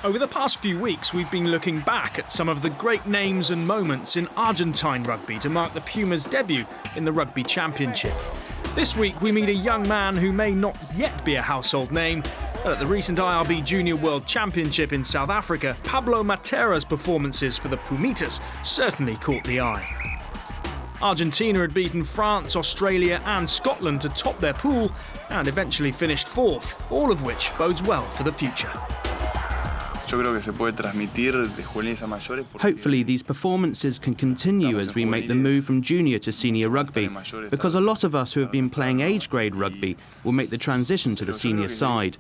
Over the past few weeks, we've been looking back at some of the great names and moments in Argentine rugby to mark the Pumas' debut in the Rugby Championship. This week, we meet a young man who may not yet be a household name, but at the recent IRB Junior World Championship in South Africa, Pablo Matera's performances for the Pumitas certainly caught the eye. Argentina had beaten France, Australia and Scotland to top their pool and eventually finished fourth, all of which bodes well for the future. Hopefully these performances can continue as we make the move from junior to senior rugby, because a lot of us who have been playing age grade rugby will make the transition to the senior side.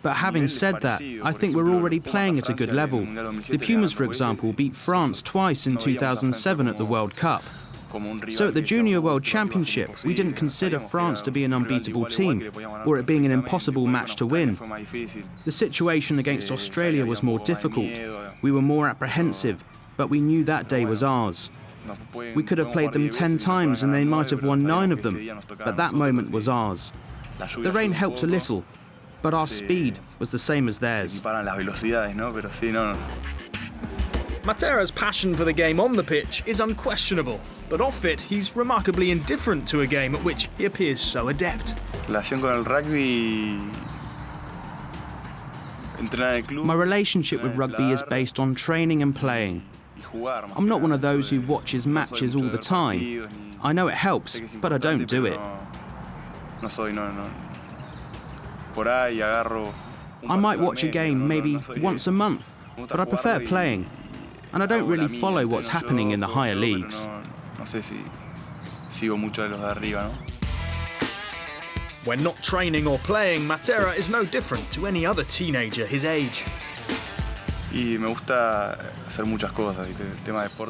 But having said that, I think we're already playing at a good level. The Pumas, for example, beat France twice in 2007 at the World Cup. So at the Junior World Championship, we didn't consider France to be an unbeatable team, or it being an impossible match to win. The situation against Australia was more difficult. We were more apprehensive, but we knew that day was ours. We could have played them 10 times and they might have won 9 of them, but that moment was ours. The rain helped a little, but our speed was the same as theirs. Matera's passion for the game on the pitch is unquestionable, but off it, he's remarkably indifferent to a game at which he appears so adept. My relationship with rugby is based on training and playing. I'm not one of those who watches matches all the time. I know it helps, but I don't do it. I might watch a game maybe once a month, but I prefer playing. And I don't really follow what's happening in the higher leagues. When not training or playing, Matera is no different to any other teenager his age.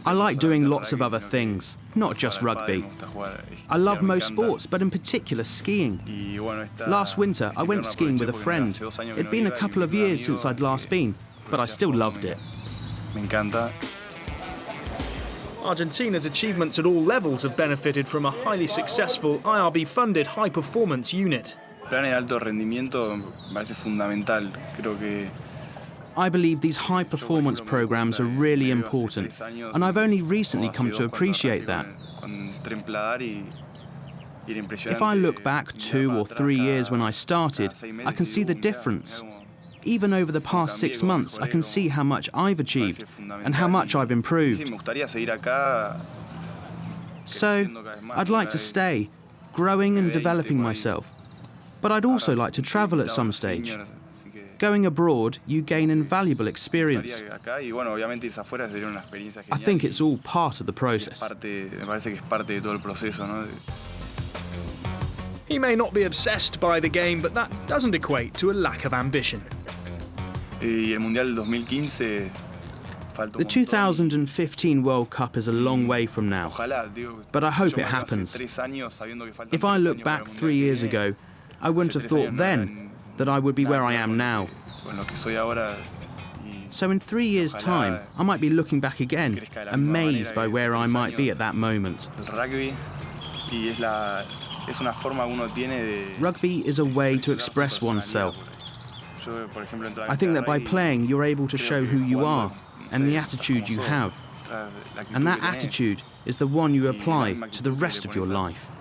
I like doing lots of other things, not just rugby. I love most sports, but in particular skiing. Last winter, I went skiing with a friend. It'd been a couple of years since I'd last been, but I still loved it. Argentina's achievements at all levels have benefited from a highly successful IRB-funded high-performance unit. I believe these high-performance programs are really important, and I've only recently come to appreciate that. If I look back 2 or 3 years when I started, I can see the difference. Even over the past 6 months, I can see how much I've achieved and how much I've improved. So, I'd like to stay, growing and developing myself. But I'd also like to travel at some stage. Going abroad, you gain invaluable experience. I think it's all part of the process. He may not be obsessed by the game, but that doesn't equate to a lack of ambition. The 2015 World Cup is a long way from now, but I hope it happens. If I look back 3 years ago, I wouldn't have thought then that I would be where I am now. So in 3 years' time, I might be looking back again, amazed by where I might be at that moment. Rugby is a way to express oneself. I think that by playing, you're able to show who you are and the attitude you have. And that attitude is the one you apply to the rest of your life.